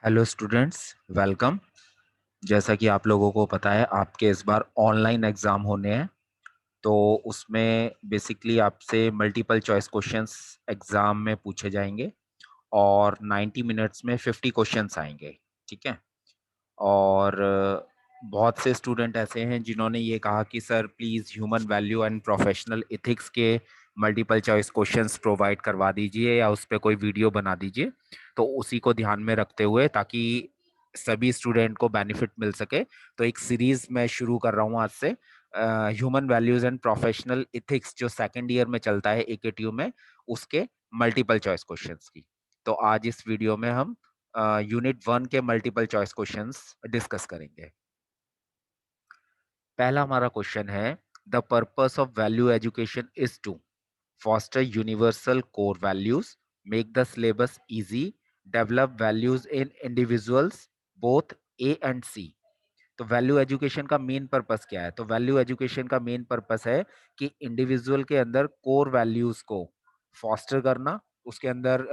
Hello students, welcome. जैसा कि आप लोगों को पता है, आपके इस बार ऑनलाइन एग्ज़ाम होने हैं। तो उसमें बेसिकली आपसे मल्टीपल चॉइस क्वेश्चंस एग्ज़ाम में पूछे जाएंगे और 90 मिनट्स में 50 क्वेश्चंस आएंगे। ठीक है। और बहुत से स्टूडेंट ऐसे हैं जिन्होंने ये कहा कि sir please human value and professional ethics के मल्टीपल चॉइस क्वेश्चंस प्रोवाइड करवा दीजिए या उस पर कोई वीडियो बना दीजिए। तो उसी को ध्यान में रखते हुए, ताकि सभी स्टूडेंट को बेनिफिट मिल सके, तो एक सीरीज मैं शुरू कर रहा हूँ आज से। Human values and professional ethics जो सेकंड ईयर में चलता है एकेटीयू में, उसके मल्टीपल चॉइस क्वेश्चंस की। तो आज इस वीडियो में हम यूनिट 1 के मल्टीपल चॉइस क्वेश्चंस डिस्कस करेंगे। पहला हमारा क्वेश्चन है, the purpose of value education is to foster universal core values, make the syllabus easy, develop values in individuals, both A and C। तो वैल्यू एजुकेशन का main purpose क्या है? तो value education का मेन पर्पस है कि individual के अंदर कोर वैल्यूज को फॉस्टर करना, उसके अंदर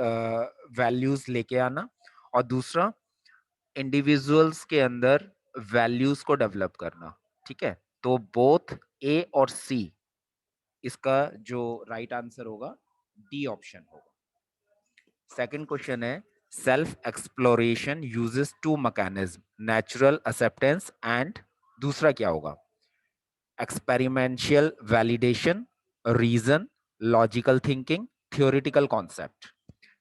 वैल्यूज लेके आना, और दूसरा इंडिविजुअल्स के अंदर वैल्यूज को डेवलप करना। ठीक है। तो बोथ ए और सी, इसका जो राइट आंसर होगा डी ऑप्शन होगा। सेकंड क्वेश्चन है, self exploration uses two mechanism, natural acceptance and, दूसरा क्या होगा? Experiential validation, reason, logical thinking, theoretical concept.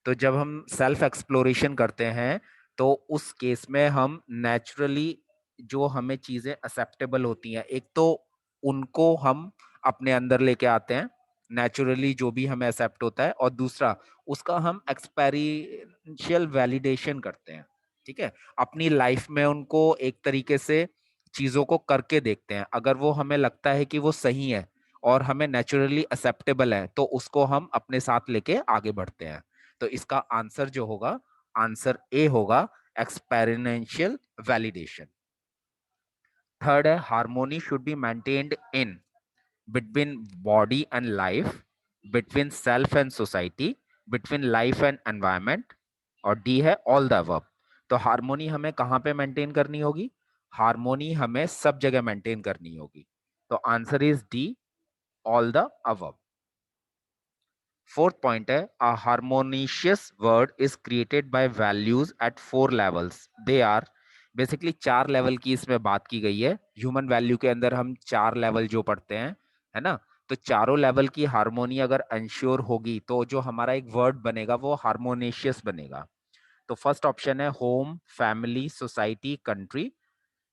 तो जब हम सेल्फ एक्सप्लोरेशन करते हैं, तो उस केस में हम नेचुरली जो हमें चीजें एक्सेप्टेबल होती हैं, एक तो उनको हम अपने अंदर लेके आते हैं, नेचुरली जो भी हमें एक्सेप्ट होता है, और दूसरा उसका हम एक्सपेरिशियल वैलिडेशन करते हैं। ठीक है। अपनी लाइफ में उनको एक तरीके से चीजों को करके देखते हैं। अगर वो हमें लगता है कि वो सही है और हमें नेचुरली एक्सेप्टेबल है, तो उसको हम अपने साथ लेके आगे बढ़ते हैं। तो इसका आंसर जो होगा, आंसर ए होगा, एक्सपेरिमेंशियल वैलिडेशन। थर्ड है, harmony should be maintained in between body and life, between self and society, between life and environment, और डी है ऑल द अबव। तो हार्मोनी हमें कहां पे मेंटेन करनी होगी? हार्मोनी हमें सब जगह मेंटेन करनी होगी। तो answer is D, all the above. Fourth point है, a harmonious world is created by values at 4 levels, they are. Basically 4 level की इसमें बात की गई है। ह्यूमन वैल्यू के अंदर हम 4 लेवल जो पढ़ते हैं, है ना? तो चारों लेवल की हार्मोनी अगर अंश्योर होगी, तो जो हमारा एक वर्ड बनेगा वो हार्मोनिशियस बनेगा। तो फर्स्ट ऑप्शन है home, family, society, country.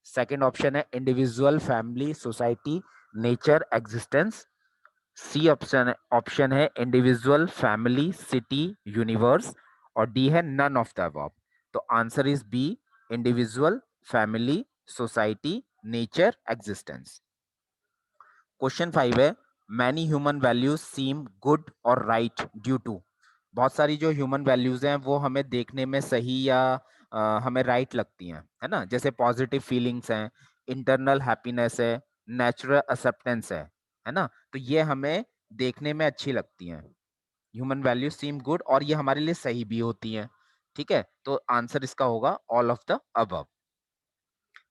Second option है individual, family, society, nature, existence. C option है इंडिविजुअल, फैमिली, सिटी, यूनिवर्स। और डी है नन ऑफ द अबव। तो answer is B, individual, family, society, nature, existence. Question 5 है, many human values seem good और right due to. बहुत सारी जो human values हैं वो हमें देखने में सही या हमें राइट लगती हैं, है ना? जैसे पॉजिटिव फीलिंग्स हैं, इंटरनल हैप्पीनेस है, नेचुरल एक्सेप्टेंस है ना? तो ये हमें देखने में अच्छी लगती हैं। ह्यूमन वैल्यूज सीम गुड, और ये हमारे लिए सही भी होती हैं। ठीक है। तो आंसर इसका होगा all of the above.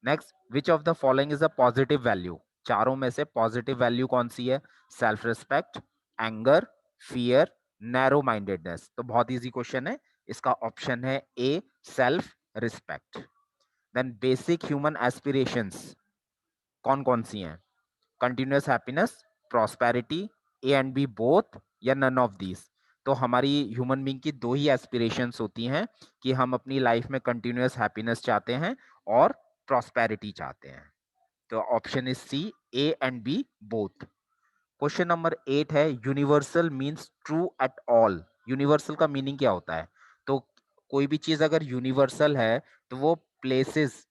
Next, which of the following is a positive value? चारों में से पॉजिटिव वैल्यू कौन सी है? Self respect, anger, fear, narrow mindedness. तो बहुत इजी क्वेश्चन है। इसका ऑप्शन है A, self respect. Then basic human aspirations कौन कौन सी हैं? Continuous happiness, prosperity, A and B both, या नन ऑफ दीज। तो हमारी ह्यूमन बीइंग की दो ही एस्पिरेशंस होती हैं, कि हम अपनी लाइफ में कंटिन्यूअस हैप्पीनेस चाहते हैं और प्रॉस्पेरिटी चाहते हैं। तो option is C, A and B both. Question number 8 है, universal means true at all. Universal का मीनिंग क्या होता है? तो कोई भी चीज अगर यूनिवर्सल है, तो वो प्लेसेस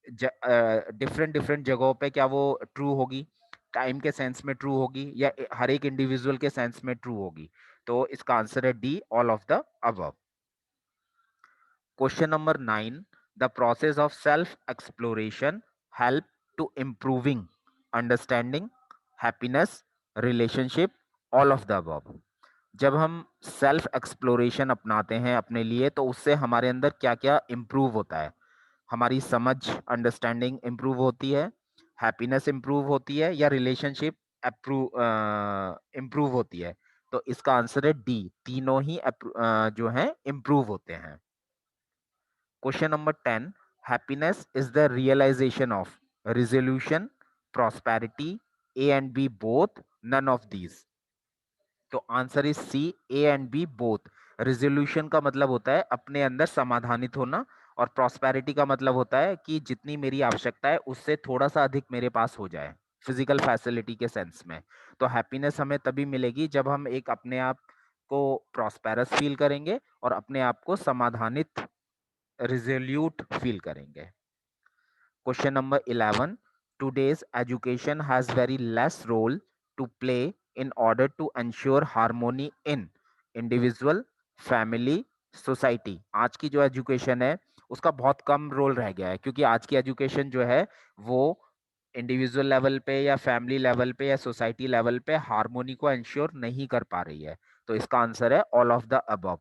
डिफरेंट डिफरेंट जगहों पे क्या वो ट्रू होगी? टाइम के सेंस में ट्रू होगी, या हर एक इंडिविजुअल के सेंस में ट्रू होगी? तो इसका आंसर है D, all of the above. Question number 9, the process of self exploration help to improving understanding, happiness, relationship, all of the above. जब हम सेल्फ एक्सप्लोरेशन अपनाते हैं अपने लिए, तो उससे हमारे अंदर क्या क्या इम्प्रूव होता है? हमारी समझ, अंडरस्टैंडिंग इम्प्रूव होती है, हैप्पीनेस इम्प्रूव होती है, या रिलेशनशिप इम्प्रूव होती है? तो इसका आंसर है डी, तीनों ही जो है इम्प्रूव होते हैं। Question number 10, happiness is the realization of resolution, prosperity, A and B both, none of these? तो answer is C, A and B both. Resolution का मतलब होता है अपने अंदर समाधानित होना, और प्रॉस्पेरिटी का मतलब होता है कि जितनी मेरी आवश्यकता है उससे थोड़ा सा अधिक मेरे पास हो जाए, फिजिकल फैसिलिटी के सेंस में। तो हैप्पीनेस हमें तभी मिलेगी जब हम एक अपने आप को प्रॉस्पेरस फील करेंगे और अपने आप को समाधानित, रिजोल्यूट फील करेंगे। Question number 11. Today's education has very less role to play in order to ensure harmony in individual, family, society. आज की जो एजुकेशन है उसका बहुत कम रोल रह गया है, क्योंकि आज की एजुकेशन जो है वो इंडिविजुअल लेवल पे या फैमिली लेवल पे या सोसाइटी लेवल पे हार्मोनी को इंश्योर नहीं कर पा रही है। तो इसका आंसर है ऑल ऑफ द अबव।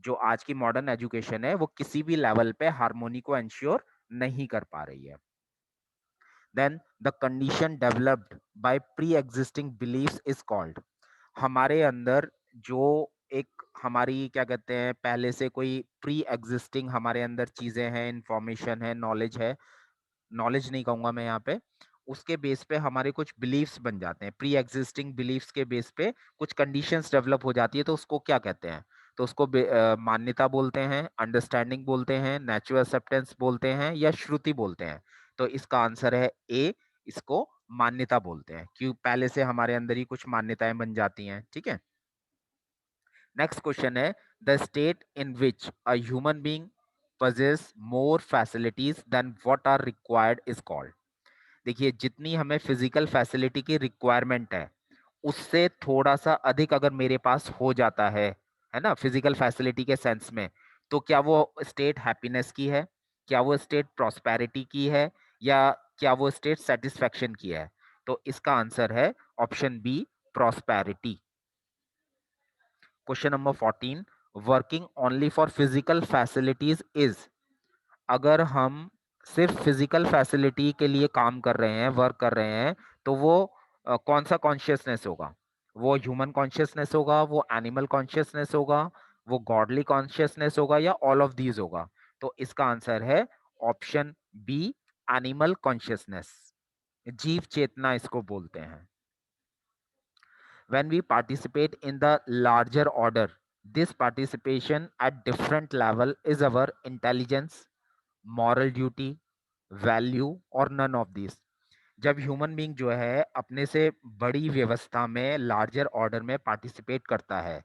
जो आज की मॉडर्न एजुकेशन है वो किसी भी लेवल पे हार्मोनी को इंश्योर नहीं कर पा रही है। then the condition developed by pre-existing beliefs is called। हमारे अंदर जो एक हमारी क्या कहते हैं पहले से कोई प्री एग्जिस्टिंग हमारे अंदर चीजें हैं, इंफॉर्मेशन है, नॉलेज नहीं कहूंगा मैं यहाँ पे, उसके बेस पे हमारे कुछ बिलीफ्स बन जाते हैं। प्री एग्जिस्टिंग बिलीफ्स के बेस पे कुछ कंडीशंस डेवलप हो जाती है, तो उसको क्या कहते हैं? तो उसको मान्यता बोलते हैं, अंडरस्टैंडिंग बोलते हैं, नेचुरल एक्सेप्टेंस बोलते हैं, या श्रुति बोलते हैं? तो इसका आंसर है ए, इसको मान्यता बोलते हैं, क्यों पहले से हमारे अंदर ही कुछ मान्यताएं बन जाती हैं। ठीक है। नेक्स्ट क्वेश्चन है, the state in which a human being possess more facilities than what are required is called। देखिए, जितनी हमें फिजिकल फैसिलिटी की रिक्वायरमेंट है उससे थोड़ा सा अधिक अगर मेरे पास हो जाता है ना, फिजिकल फैसिलिटी के सेंस में, तो क्या वो स्टेट हैप्पीनेस की है, क्या वो स्टेट प्रॉस्पेरिटी की है, या क्या वो स्टेट सेटिस्फेक्शन की है? तो इसका आंसर है option B, prosperity. Question number 14, working only for physical facilities is. अगर हम सिर्फ फिजिकल फैसिलिटी के लिए काम कर रहे हैं, वर्क कर रहे हैं, तो वो कौन सा कॉन्शियसनेस होगा? वो ह्यूमन कॉन्शियसनेस होगा, वो एनिमल कॉन्शियसनेस होगा, वो गॉडली कॉन्शियसनेस होगा, या ऑल ऑफ दीज होगा? तो इसका आंसर है ऑप्शन बी, एनिमल कॉन्शियसनेस। जीव चेतना इसको बोलते हैं। When we participate in the larger order, this participation at different level is our intelligence, moral duty, value, और नन ऑफ दिस। जब ह्यूमन बीइंग जो है अपने से बड़ी व्यवस्था में, लार्जर ऑर्डर में पार्टिसिपेट करता है,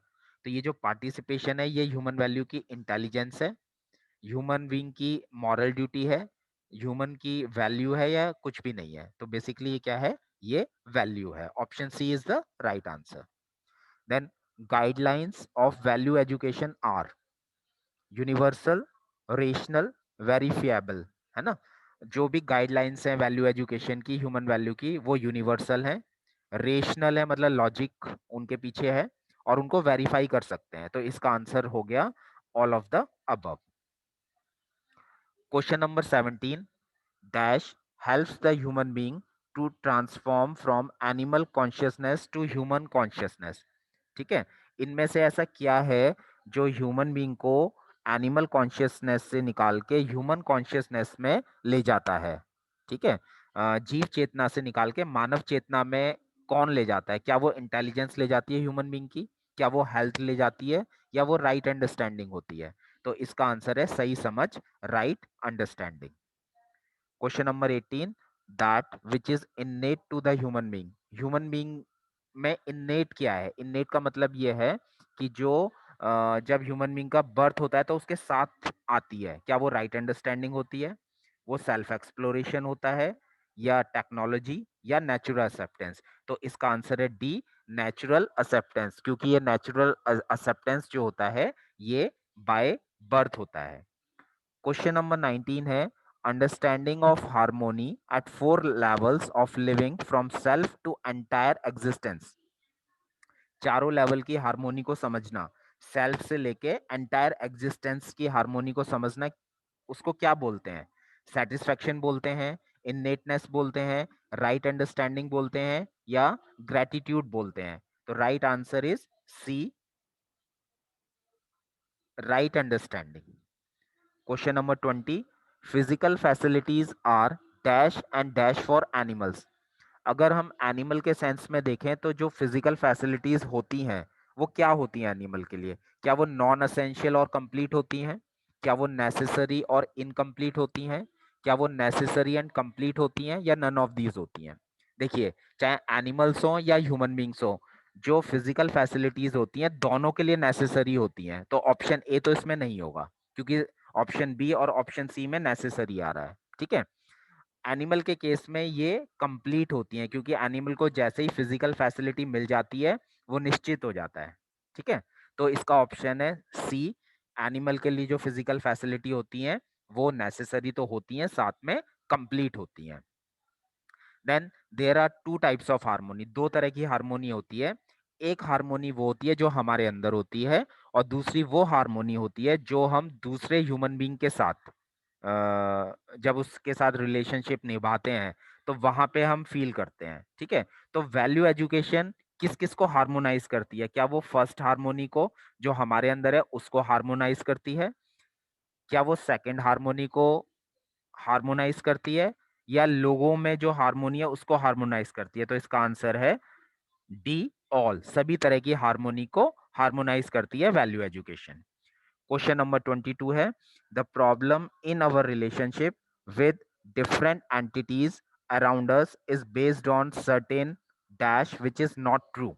तो ये जो पार्टिसिपेशन है ये ह्यूमन वैल्यू की इंटेलिजेंस है, ह्यूमन बीइंग की मॉरल ड्यूटी है, ह्यूमन की वैल्यू है, या कुछ भी नहीं है? तो बेसिकली ये क्या है? ये वैल्यू है। Option C is the right answer. Then guidelines of value education are universal, rational, verifiable, है ना? जो भी गाइडलाइंस हैं वैल्यू एजुकेशन की, ह्यूमन वैल्यू की, वो यूनिवर्सल है, रेशनल है मतलब लॉजिक उनके पीछे है, और उनको वेरीफाई कर सकते हैं। तो इसका आंसर हो गया all of the above. Question number 17, dash helps the human being to transform from animal consciousness to human consciousness. ठीक है। इनमें से ऐसा क्या है जो ह्यूमन बीइंग को एनिमल कॉन्शियसनेस से निकाल के ह्यूमन कॉन्शियसनेस में ले जाता है? ठीक है। जीव चेतना से निकाल के मानव चेतना में कौन ले जाता है? क्या वो इंटेलिजेंस ले जाती है ह्यूमन बीइंग की, क्या वो हेल्थ ले जाती है, या वो राइट अंडरस्टैंडिंग होती है? तो इसका आंसर है सही समझ, right understanding. Question number 18, that which is innate to the human being. Human being में इननेट क्या है? इननेट का मतलब ये है कि जो जब ह्यूमन बीइंग का बर्थ होता है तो उसके साथ आती है, क्या वो राइट अंडरस्टैंडिंग होती है, वो सेल्फ एक्सप्लोरेशन होता है, या टेक्नोलॉजी, या नेचुरल एक्सेप्टेंस? तो इसका आंसर है डी, नेचुरल एक्सेप्टेंस, क्योंकि ये नेचुरल एक्सेप्टेंस जो होता है ये बाय बर्थ होता है। क्वेश्चन नंबर 19 है, understanding of harmony at 4 levels of living from self to entire existence. चारों लेवल की हार्मोनी को समझना, सेल्फ से लेके एंटायर एग्जिस्टेंस की हार्मोनी को समझना, उसको क्या बोलते हैं? सेटिस्फेक्शन बोलते हैं, इननेटनेस बोलते हैं, राइट अंडरस्टैंडिंग बोलते हैं, या ग्रेटिट्यूड बोलते हैं? तो right answer is C, right understanding. Question number 20, physical facilities are dash and dash for animals. अगर हम एनिमल के सेंस में देखें तो जो फिजिकल फैसिलिटीज होती हैं वो क्या होती हैं एनिमल के लिए? क्या वो नॉन असेंशियल और कंप्लीट होती हैं? क्या वो नेसेसरी और इनकम्प्लीट होती हैं? क्या वो नेसेसरी एंड कंप्लीट होती हैं, या नन ऑफ दीज होती हैं? देखिए, चाहे एनिमल्स हो या ह्यूमन बींग्स हो, जो फिजिकल फैसिलिटीज होती हैं दोनों के लिए नेसेसरी होती हैं। तो ऑप्शन ए तो इसमें नहीं होगा, क्योंकि ऑप्शन बी और ऑप्शन सी में नेसेसरी आ रहा है। ठीक है, एनिमल के केस में ये कंप्लीट होती हैं, क्योंकि एनिमल को जैसे ही फिजिकल फैसिलिटी मिल जाती है वो निश्चित हो जाता है। ठीक है, तो इसका ऑप्शन है सी, एनिमल के लिए जो फिजिकल फैसिलिटी होती हैं वो नेसेसरी तो होती हैं, साथ में कंप्लीट होती हैं। Then there are two types of harmony, दो तरह की हार्मोनी होती है। एक हार्मोनी वो होती है जो हमारे अंदर होती है, और दूसरी वो हार्मोनी होती है जो हम दूसरे ह्यूमन बीइंग के साथ जब उसके साथ रिलेशनशिप निभाते हैं तो वहां पे हम फील करते हैं। ठीक है, तो वैल्यू एजुकेशन किस किस को हार्मोनाइज करती है? क्या वो फर्स्ट हार्मोनी को जो हमारे अंदर है उसको हार्मोनाइज करती है? क्या वो सेकंड हार्मोनी को हार्मोनाइज करती है? या लोगों में जो हार्मोनी है उसको हार्मोनाइज करती है? तो इसका आंसर है डी, ऑल, सभी तरह की हार्मोनी को हार्मोनाइज करती है वैल्यू एजुकेशन। क्वेश्चन नंबर 22 है, the problem in our relationship with different entities around us is based on certain dash which is not true.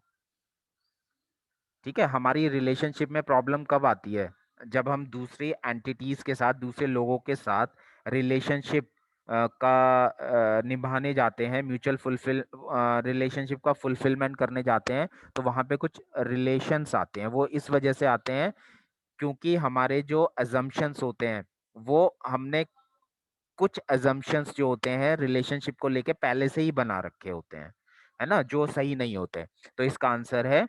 ठीक है, हमारी रिलेशनशिप में प्रॉब्लम कब आती है? जब हम दूसरी एंटिटीज के साथ, दूसरे लोगों के साथ रिलेशनशिप का निभाने जाते हैं, म्यूचुअल फुलफिल रिलेशनशिप का फुलफिलमेंट करने जाते हैं, तो वहां पे कुछ रिलेशंस आते हैं। वो इस वजह से आते हैं क्योंकि हमारे जो अजम्पशंस होते हैं, वो हमने कुछ अजम्पशंस जो होते हैं रिलेशनशिप को लेके पहले से ही बना रखे होते हैं, है ना, जो सही नहीं होते। तो इसका आंसर है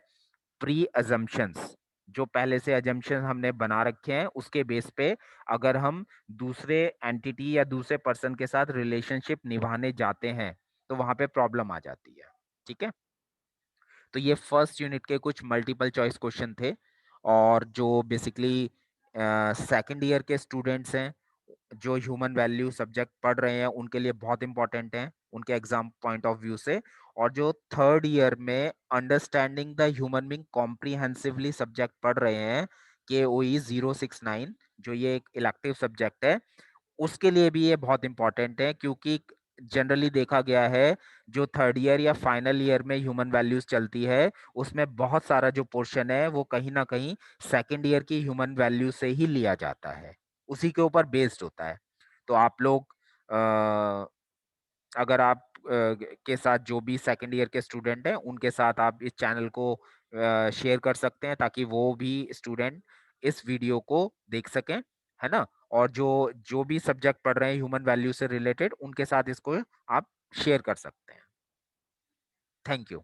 प्री अजम्पशंस। जो पहले से अजम्पशन हमने बना रखे हैं उसके बेस पे अगर हम दूसरे एंटिटी या दूसरे पर्सन के साथ रिलेशनशिप निभाने जाते हैं तो वहां पे प्रॉब्लम आ जाती है। ठीक है, तो ये फर्स्ट यूनिट के कुछ मल्टीपल चॉइस क्वेश्चन थे, और जो बेसिकली सेकंड ईयर के स्टूडेंट्स हैं जो ह्यूमन वैल्यू सब्जेक्ट पढ़ रहे हैं उनके लिए बहुत इंपॉर्टेंट है उनके एग्जाम पॉइंट ऑफ व्यू से। और जो थर्ड ईयर में understanding the human being comprehensively subject पढ़ रहे हैं, के ओ ई 069, जो ये एक इलेक्टिव सब्जेक्ट है, उसके लिए भी ये बहुत इंपॉर्टेंट है, क्योंकि जनरली देखा गया है जो थर्ड ईयर या फाइनल ईयर में ह्यूमन वैल्यूज चलती है उसमें बहुत सारा जो पोर्शन है वो कहीं ना कहीं सेकेंड ईयर की ह्यूमन वैल्यू से ही लिया जाता है, उसी के ऊपर बेस्ड होता है। तो आप लोग अगर आप के साथ जो भी सेकेंड ईयर के स्टूडेंट हैं उनके साथ आप इस चैनल को शेयर कर सकते हैं ताकि वो भी स्टूडेंट इस वीडियो को देख सकें, है ना। और जो जो भी सब्जेक्ट पढ़ रहे हैं ह्यूमन वैल्यू से रिलेटेड उनके साथ इसको आप शेयर कर सकते हैं। Thank you.